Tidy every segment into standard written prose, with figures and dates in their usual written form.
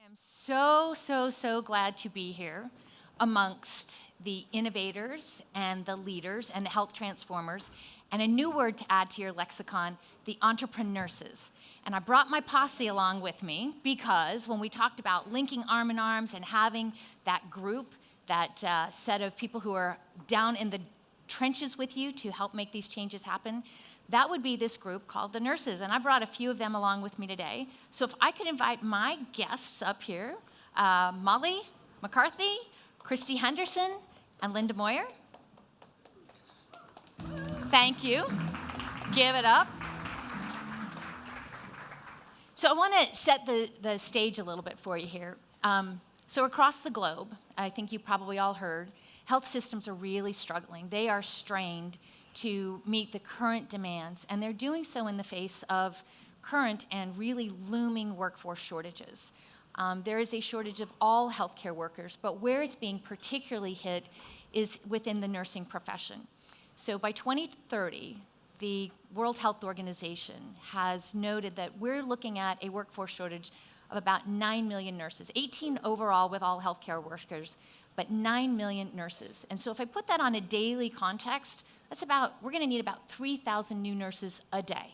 I'm so glad to be here amongst the innovators and the leaders and the health transformers, and a new word to add to your lexicon, the entrepreneurs. And I brought my posse along with me because when we talked about linking arm in arms and having that group, that set of people who are down in the trenches with you to help make these changes happen, that would be this group called the nurses. And I brought a few of them along with me today. So if I could invite my guests up here, Molly McCarthy, Christy Henderson, and Lynda Moyer. Thank you. Give it up. So I want to set the stage a little bit for you here. So across the globe, I think you probably all heard, health systems are really struggling. They are strained to meet the current demands, and they're doing so in the face of current and really looming workforce shortages. There is a shortage of all healthcare workers, but where it's being particularly hit is within the nursing profession. So by 2030, the World Health Organization has noted that we're looking at a workforce shortage of about 9 million nurses, 18 overall with all healthcare workers, but 9 million nurses. And so if I put that on a daily context, we're gonna need about 3,000 new nurses a day.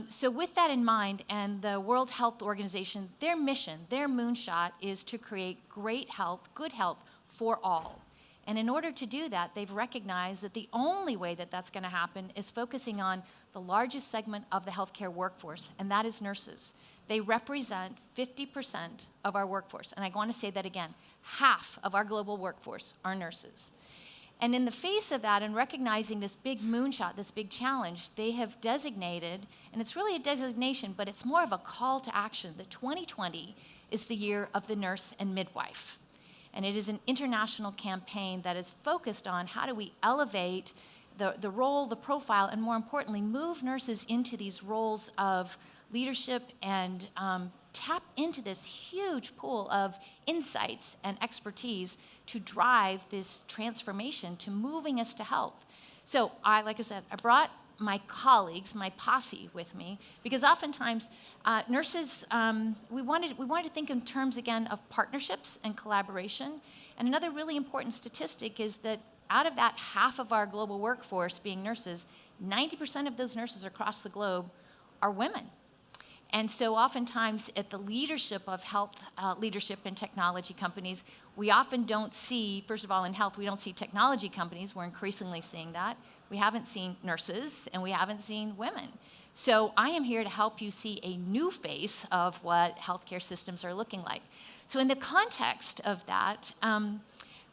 So with that in mind, and the World Health Organization, their mission, their moonshot is to create great health, good health for all. And in order to do that, they've recognized that the only way that that's gonna happen is focusing on the largest segment of the healthcare workforce, and that is nurses. They represent 50% of our workforce. And I want to say that again, half of our global workforce are nurses. And in the face of that, and recognizing this big moonshot, this big challenge, they have designated, and it's really a designation, but it's more of a call to action, that 2020 is the year of the nurse and midwife. And it is an international campaign that is focused on how do we elevate the role, the profile, and more importantly, move nurses into these roles of leadership and tap into this huge pool of insights and expertise to drive this transformation to moving us to health. So like I said, I brought my colleagues, my posse with me, because oftentimes nurses, we wanted to think in terms again of partnerships and collaboration. And another really important statistic is that out of that half of our global workforce being nurses, 90% of those nurses across the globe are women. And so oftentimes at the leadership of health leadership and technology companies, we often don't see, first of all in health, we don't see technology companies, we're increasingly seeing that. We haven't seen nurses and we haven't seen women. So I am here to help you see a new face of what healthcare systems are looking like. So in the context of that,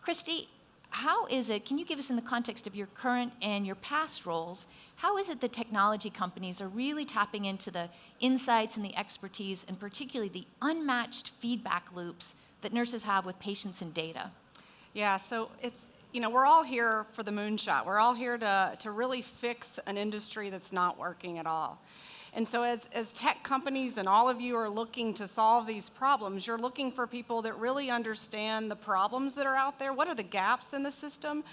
Christy, how is it, can you give us in the context of your current and your past roles, how is it that technology companies are really tapping into the insights and the expertise and particularly the unmatched feedback loops that nurses have with patients and data? Yeah, so it's, we're all here for the moonshot. We're all here to really fix an industry that's not working at all. And so as tech companies and all of you are looking to solve these problems, you're looking for people that really understand the problems that are out there. What are the gaps in the system?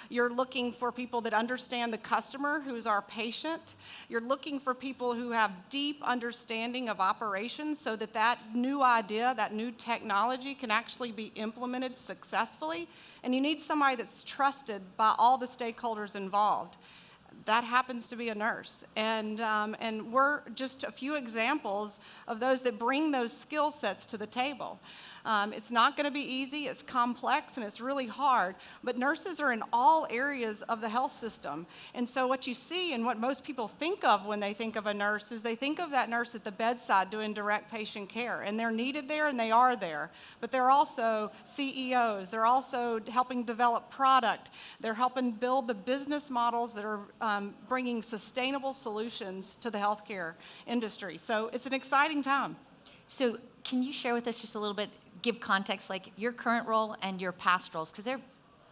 You're looking for people that understand the customer, who's our patient. You're looking for people who have deep understanding of operations so that that new idea, that new technology can actually be implemented successfully. And you need somebody that's trusted by all the stakeholders involved. That happens to be a nurse. And we're just a few examples of those that bring those skill sets to the table. It's not going to be easy, it's complex, and it's really hard, but nurses are in all areas of the health system. And so what you see and what most people think of when they think of a nurse is they think of that nurse at the bedside doing direct patient care, and they're needed there and they are there. But they're also CEOs, they're also helping develop product, they're helping build the business models that are bringing sustainable solutions to the healthcare industry. So it's an exciting time. So can you share with us just a little bit, give context, like your current role and your past roles, because they're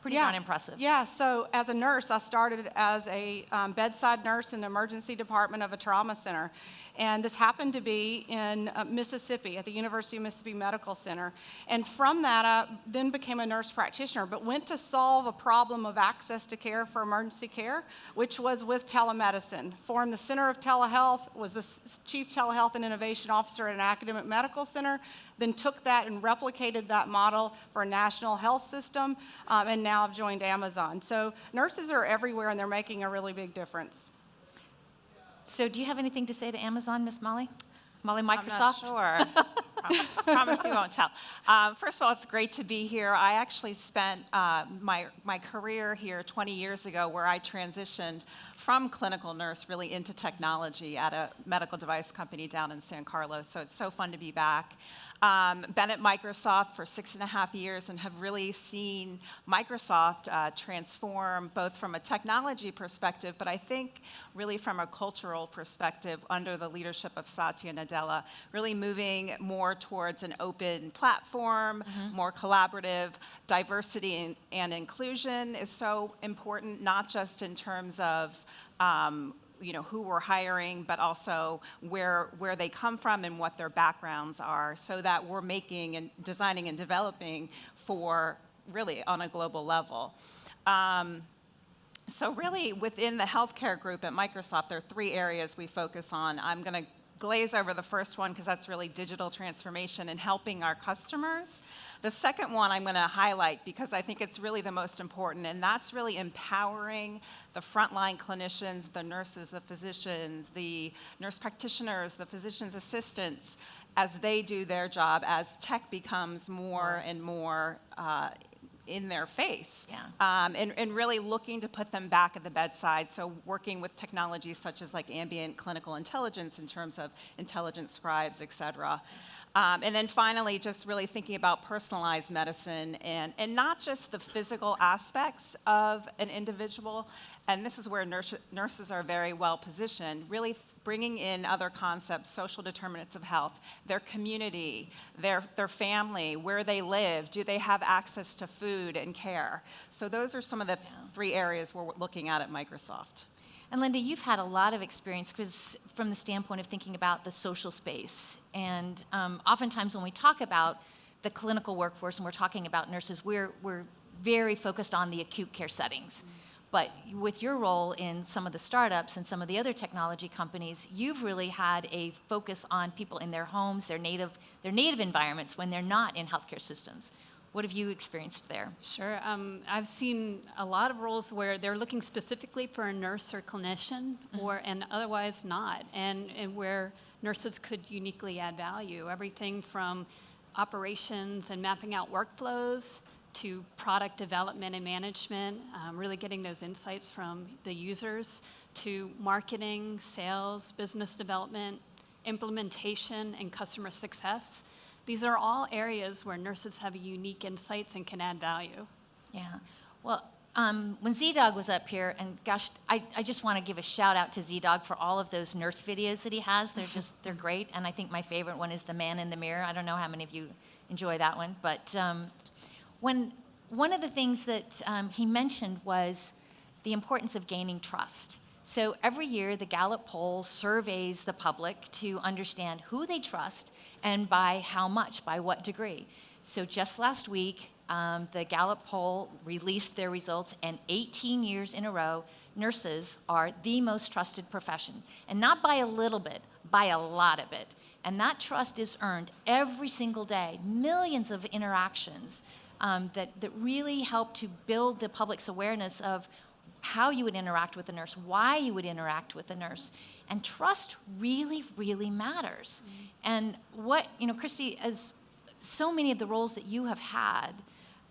Pretty darn impressive. Yeah, so as a nurse, I started as a bedside nurse in the emergency department of a trauma center. And this happened to be in Mississippi at the University of Mississippi Medical Center. And from that, I then became a nurse practitioner, but went to solve a problem of access to care for emergency care, which was with telemedicine. Formed the Center of Telehealth, was the Chief Telehealth and Innovation Officer at an academic medical center, then took that and replicated that model for a national health system, and now I've joined Amazon. So nurses are everywhere, and they're making a really big difference. So do you have anything to say to Amazon, Miss Molly? Molly, I'm Microsoft? not sure. Promise you won't tell. First of all, it's great to be here. I actually spent my career here 20 years ago, where I transitioned from clinical nurse really into technology at a medical device company down in San Carlos. So it's so fun to be back. Been at Microsoft for 6.5 years and have really seen Microsoft transform both from a technology perspective, but I think really from a cultural perspective under the leadership of Satya Nadella, really moving more towards an open platform, more collaborative. Diversity and inclusion is so important, not just in terms of who we're hiring, but also where they come from and what their backgrounds are, so that we're making and designing and developing for really on a global level. So really within the healthcare group at Microsoft, there are 3 areas we focus on. I'm going to glaze over the first one because that's really digital transformation and helping our customers. The second one I'm going to highlight because I think it's really the most important, and that's really empowering the frontline clinicians, the nurses, the physicians, the nurse practitioners, the physician's assistants, as they do their job, as tech becomes more and more in their face, and really looking to put them back at the bedside. So working with technologies such as like ambient clinical intelligence in terms of intelligent scribes, et cetera. And then finally, just really thinking about personalized medicine and not just the physical aspects of an individual, and this is where nurses are very well positioned, really bringing in other concepts, social determinants of health, their community, their family, where they live, do they have access to food and care? So those are some of the 3 areas we're looking at Microsoft. And Lynda, you've had a lot of experience from the standpoint of thinking about the social space. And oftentimes when we talk about the clinical workforce and we're talking about nurses, we're very focused on the acute care settings. But with your role in some of the startups and some of the other technology companies, you've really had a focus on people in their homes, their native environments when they're not in healthcare systems. What have you experienced there? Sure. I've seen a lot of roles where they're looking specifically for a nurse or clinician, and otherwise not, and where nurses could uniquely add value. Everything from operations and mapping out workflows to product development and management, really getting those insights from the users, to marketing, sales, business development, implementation, and customer success. These are all areas where nurses have unique insights and can add value. Yeah. Well, when Z-Dog was up here, and gosh, I just want to give a shout out to Z-Dog for all of those nurse videos that he has. They're great. And I think my favorite one is the man in the mirror. I don't know how many of you enjoy that one. But one of the things that he mentioned was the importance of gaining trust. So every year, the Gallup poll surveys the public to understand who they trust and by how much, by what degree. So just last week, the Gallup poll released their results, and 18 years in a row, nurses are the most trusted profession. And not by a little bit, by a lot of it. And that trust is earned every single day. Millions of interactions that really help to build the public's awareness of how you would interact with a nurse, why you would interact with a nurse. And trust really, really matters. And Christy, as so many of the roles that you have had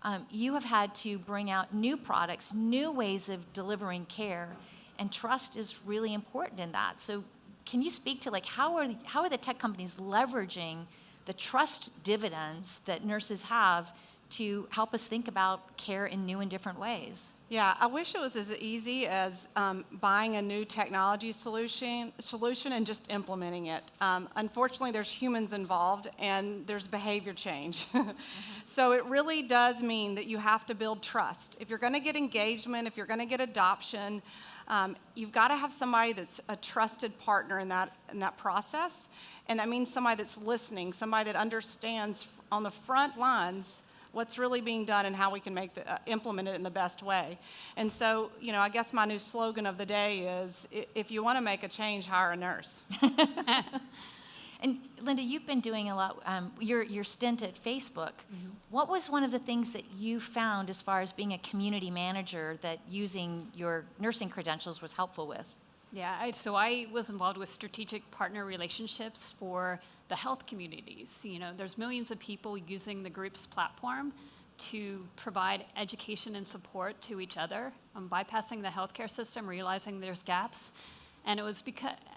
to bring out new products, new ways of delivering care, and trust is really important in that. So can you speak to how are the tech companies leveraging the trust dividends that nurses have to help us think about care in new and different ways. Yeah, I wish it was as easy as buying a new technology solution and just implementing it. Unfortunately, there's humans involved and there's behavior change. So it really does mean that you have to build trust. If you're going to get engagement, if you're going to get adoption, you've got to have somebody that's a trusted partner in that process, and that means somebody that's listening, somebody that understands on the front lines what's really being done and how we can implement it in the best way. And so, I guess my new slogan of the day is, if you want to make a change, hire a nurse. And Lynda, you've been doing a lot, your stint at Facebook. What was one of the things that you found as far as being a community manager that using your nursing credentials was helpful with? Yeah, so I was involved with strategic partner relationships for the health communities. There's millions of people using the group's platform to provide education and support to each other, bypassing the healthcare system, realizing there's gaps. And it was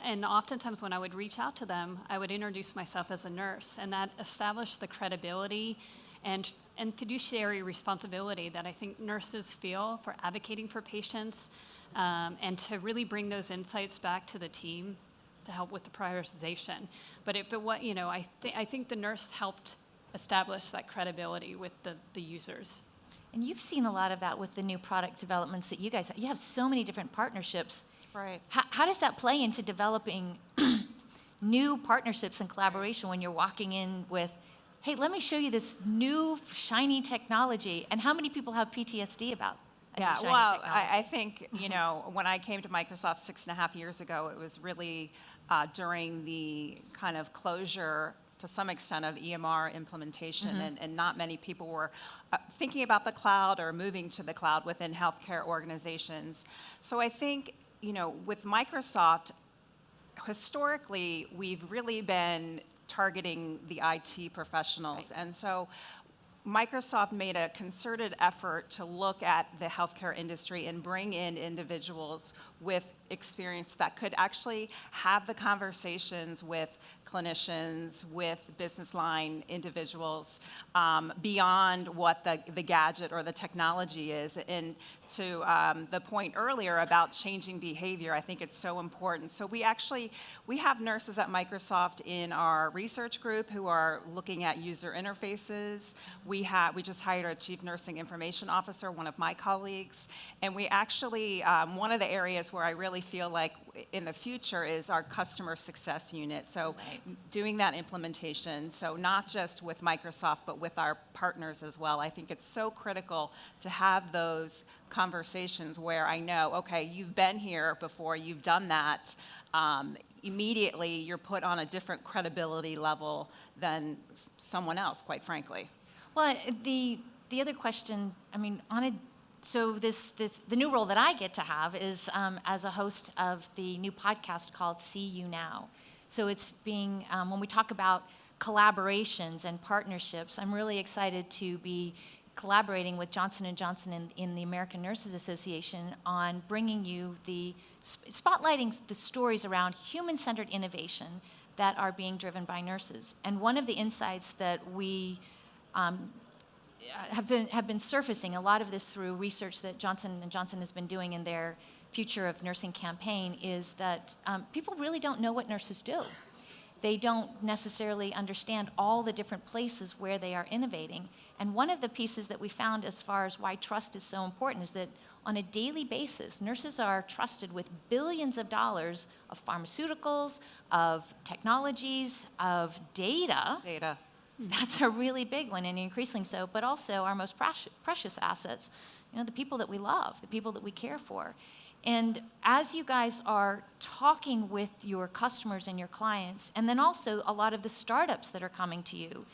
and oftentimes when I would reach out to them, I would introduce myself as a nurse, and that established the credibility and fiduciary responsibility that I think nurses feel for advocating for patients, and to really bring those insights back to the team to help with the prioritization. But if it was, I think the nurse helped establish that credibility with the users. And you've seen a lot of that with the new product developments that you guys have. You have so many different partnerships. Right. How does that play into developing new partnerships and collaboration when you're walking in with, hey, let me show you this new shiny technology, and how many people have PTSD about a new Yeah, shiny well, technology? I think, when I came to Microsoft 6.5 years ago, it was really during the kind of closure, to some extent, of EMR implementation, and not many people were thinking about the cloud or moving to the cloud within healthcare organizations. So I think, with Microsoft, historically, we've really been targeting the IT professionals. Right. And so Microsoft made a concerted effort to look at the healthcare industry and bring in individuals with experience that could actually have the conversations with clinicians, with business line individuals, beyond what the gadget or the technology is. And to the point earlier about changing behavior, I think it's so important. So we have nurses at Microsoft in our research group who are looking at user interfaces. We just hired a chief nursing information officer, one of my colleagues, and we actually, one of the areas where I really feel like in the future is our customer success unit. So doing that implementation, so not just with Microsoft, but with our partners as well. I think it's so critical to have those conversations where I know, okay, you've been here before, you've done that. Immediately, you're put on a different credibility level than someone else, quite frankly. Well, the other question, so the new role that I get to have is as a host of the new podcast called See You Now. So it's being, when we talk about collaborations and partnerships, I'm really excited to be collaborating with Johnson & Johnson in the American Nurses Association on bringing you spotlighting the stories around human-centered innovation that are being driven by nurses. And one of the insights that we have been surfacing, a lot of this through research that Johnson & Johnson has been doing in their Future of Nursing campaign, is that people really don't know what nurses do. They don't necessarily understand all the different places where they are innovating. And one of the pieces that we found as far as why trust is so important is that on a daily basis, nurses are trusted with billions of dollars of pharmaceuticals, of technologies, of data. Data. That's a really big one, and increasingly so, but also our most precious assets, the people that we love, the people that we care for. And as you guys are talking with your customers and your clients, and then also a lot of the startups that are coming to you,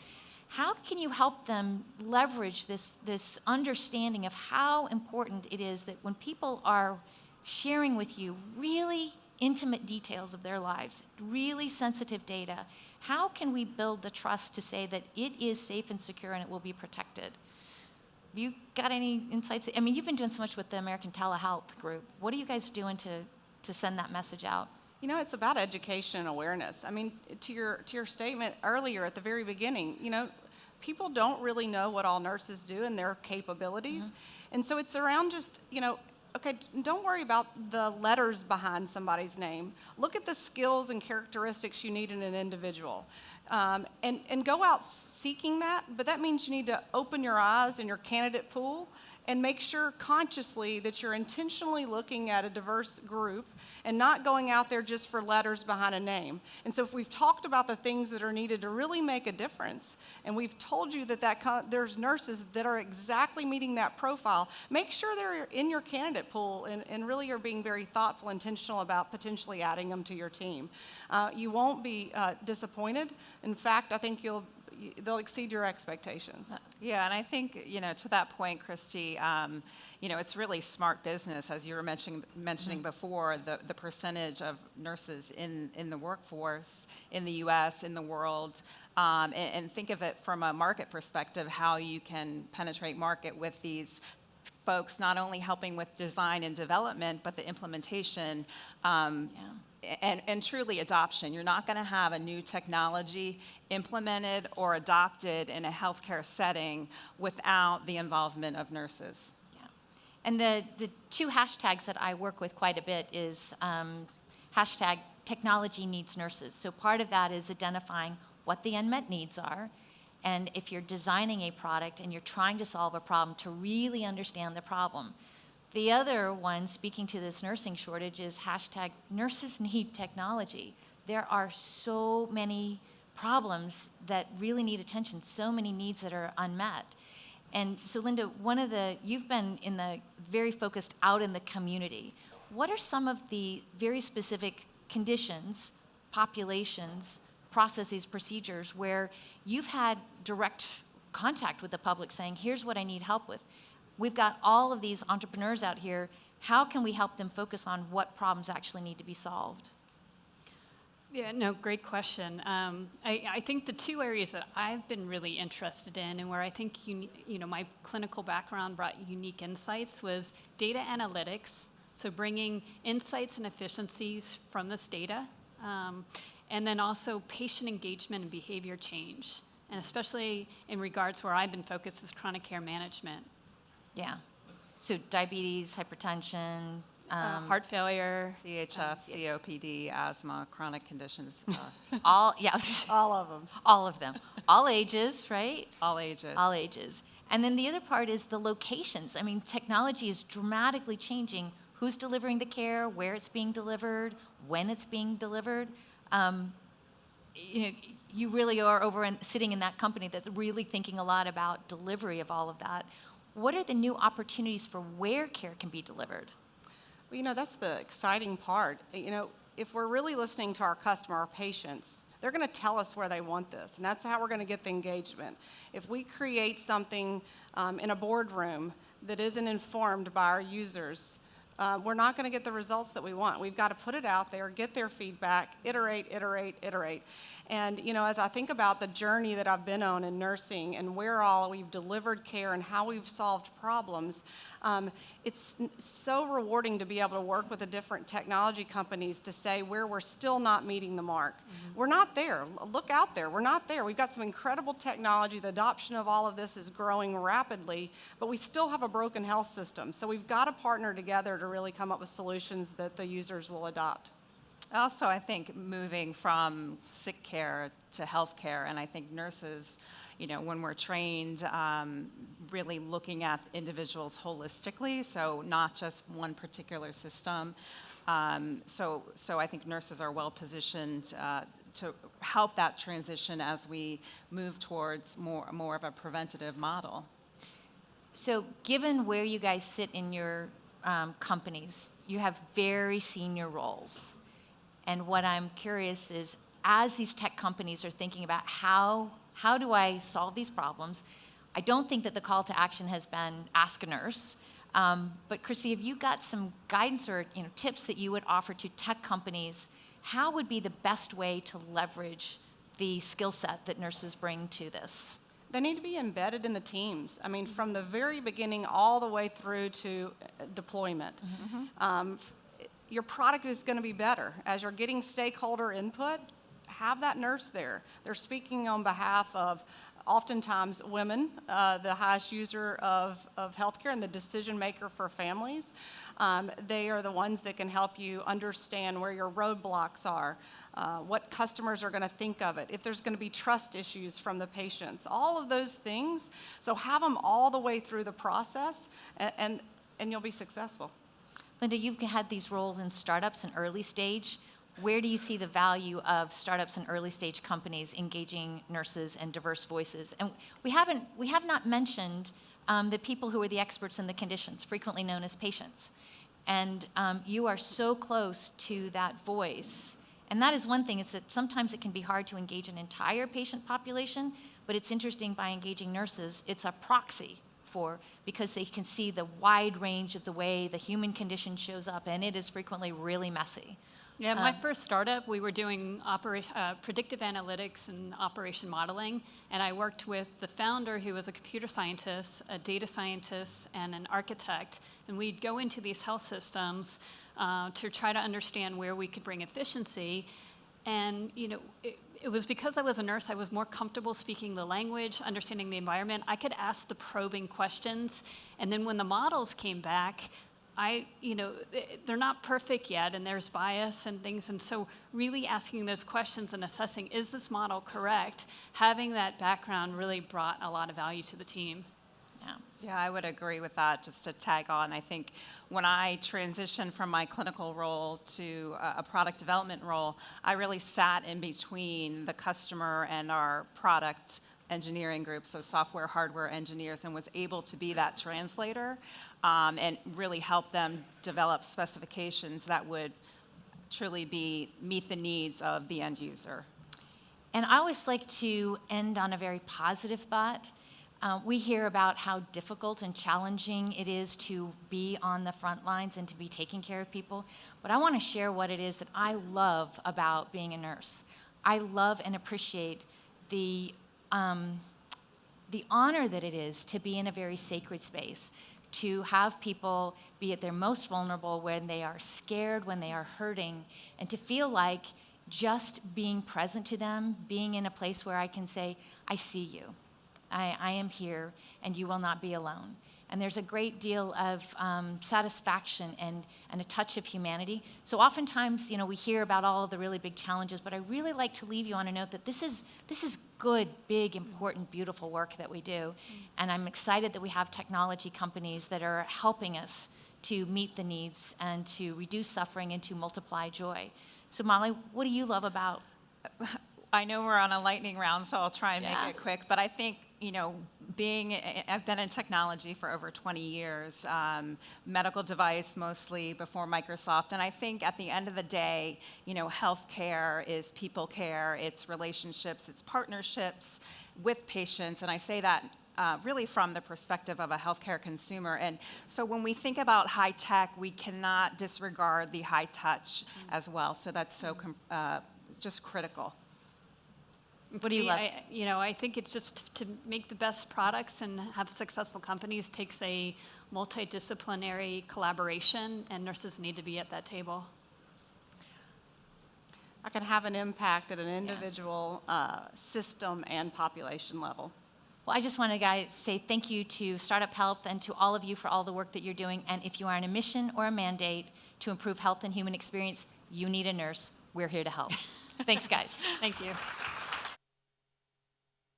how can you help them leverage this understanding of how important it is that when people are sharing with you really intimate details of their lives, really sensitive data, how can we build the trust to say that it is safe and secure and it will be protected? Have you got any insights? You've been doing so much with the American Telehealth Group. What are you guys doing to send that message out? It's about education and awareness. To your statement earlier at the very beginning, people don't really know what all nurses do and their capabilities. And so it's around just, okay, don't worry about the letters behind somebody's name. Look at the skills and characteristics you need in an individual. And go out seeking that, but that means you need to open your eyes in your candidate pool and make sure consciously that you're intentionally looking at a diverse group and not going out there just for letters behind a name. And so if we've talked about the things that are needed to really make a difference, and we've told you that there's nurses that are exactly meeting that profile, make sure they're in your candidate pool and really are being very thoughtful, intentional about potentially adding them to your team. You won't be disappointed. In fact, I think they'll exceed your expectations. Yeah, and I think, to that point, Christy, it's really smart business, as you were mentioning before, the percentage of nurses in the workforce in the U.S., in the world, and think of it from a market perspective, how you can penetrate market with these folks, not only helping with design and development, but the implementation. And truly adoption. You're not going to have a new technology implemented or adopted in a healthcare setting without the involvement of nurses. Yeah. And the two hashtags that I work with quite a bit is hashtag technology needs nurses. So part of that is identifying what the unmet needs are. And if you're designing a product and you're trying to solve a problem, to really understand the problem. The other one, speaking to this nursing shortage, is hashtag nurses need technology. There are so many problems that really need attention, so many needs that are unmet. And so Lynda, you've been very focused out in the community. What are some of the very specific conditions, populations, processes, procedures where you've had direct contact with the public saying, here's what I need help with? We've got all of these entrepreneurs out here. How can we help them focus on what problems actually need to be solved? Yeah, no, great question. I think the two areas that I've been really interested in and where I think my clinical background brought unique insights was data analytics, so bringing insights and efficiencies from this data, and then also patient engagement and behavior change, and especially in regards where I've been focused is chronic care management. Yeah. So diabetes, hypertension, heart failure. CHF, COPD, asthma, chronic conditions. all of them. All of them. All ages, right? All ages. All ages. And then the other part is the locations. I mean, technology is dramatically changing who's delivering the care, where it's being delivered, when it's being delivered. You really are sitting in that company that's really thinking a lot about delivery of all of that. What are the new opportunities for where care can be delivered? Well, that's the exciting part. If we're really listening to our customer, our patients, they're going to tell us where they want this, and that's how we're going to get the engagement. If we create something in a boardroom that isn't informed by our users, we're not going to get the results that we want. We've got to put it out there, get their feedback, iterate. And, as I think about the journey that I've been on in nursing and where all we've delivered care and how we've solved problems, it's so rewarding to be able to work with the different technology companies to say where we're still not meeting the mark. Mm-hmm. We're not there. Look out there. We're not there. We've got some incredible technology. The adoption of all of this is growing rapidly, but we still have a broken health system. So we've got to partner together to really come up with solutions that the users will adopt. Also, I think moving from sick care to health care, and I think nurses, when we're trained, really looking at individuals holistically, so not just one particular system. So I think nurses are well positioned to help that transition as we move towards more of a preventative model. So given where you guys sit in your companies, you have very senior roles. And what I'm curious is, as these tech companies are thinking about how do I solve these problems, I don't think that the call to action has been ask a nurse. But Chrissy, have you got some guidance or tips that you would offer to tech companies? How would be the best way to leverage the skill set that nurses bring to this? They need to be embedded in the teams. I mean, from the very beginning all the way through to deployment. Mm-hmm. Your product is going to be better. As you're getting stakeholder input, have that nurse there. They're speaking on behalf of oftentimes women, the highest user of healthcare and the decision maker for families. They are the ones that can help you understand where your roadblocks are, what customers are going to think of it, if there's going to be trust issues from the patients, all of those things. So have them all the way through the process, and you'll be successful. Lynda, you've had these roles in startups and early stage. Where do you see the value of startups and early stage companies engaging nurses and diverse voices? And we have not mentioned the people who are the experts in the conditions, frequently known as patients. And you are so close to that voice. And that is one thing, is that sometimes it can be hard to engage an entire patient population, but it's interesting by engaging nurses, it's a proxy for, because they can see the wide range of the way the human condition shows up, and it is frequently really messy. Yeah, my first startup, we were doing predictive analytics and operation modeling, and I worked with the founder, who was a computer scientist, a data scientist, and an architect, and we'd go into these health systems to try to understand where we could bring efficiency. And it was because I was a nurse, I was more comfortable speaking the language, understanding the environment. I could ask the probing questions, and then when the models came back, they're not perfect yet, and there's bias and things, and so really asking those questions and assessing, is this model correct? Having that background really brought a lot of value to the team. Yeah, I would agree with that. Just to tag on, I think when I transitioned from my clinical role to a product development role, I really sat in between the customer and our product engineering group, so software, hardware engineers, and was able to be that translator and really help them develop specifications that would truly meet the needs of the end user. And I always like to end on a very positive thought. We hear about how difficult and challenging it is to be on the front lines and to be taking care of people, but I want to share what it is that I love about being a nurse. I love and appreciate the honor that it is to be in a very sacred space, to have people be at their most vulnerable when they are scared, when they are hurting, and to feel like just being present to them, being in a place where I can say, I see you. I am here, and you will not be alone. And there's a great deal of satisfaction and a touch of humanity. So oftentimes, we hear about all of the really big challenges, but I really like to leave you on a note that this is good, big, important, beautiful work that we do. And I'm excited that we have technology companies that are helping us to meet the needs and to reduce suffering and to multiply joy. So Molly, what do you love about? I know we're on a lightning round, so I'll try and make it quick, but I think, I've been in technology for over 20 years, medical device mostly before Microsoft, and I think at the end of the day, healthcare is people care, it's relationships, it's partnerships with patients, and I say that really from the perspective of a healthcare consumer. And so when we think about high tech, we cannot disregard the high touch as well, so that's so just critical. What do you love? I think it's just to make the best products and have successful companies takes a multidisciplinary collaboration, and nurses need to be at that table. I can have an impact at an individual system and population level. Well, I just want to say thank you to Startup Health and to all of you for all the work that you're doing. And if you are on a mission or a mandate to improve health and human experience, you need a nurse. We're here to help. Thanks, guys. Thank you.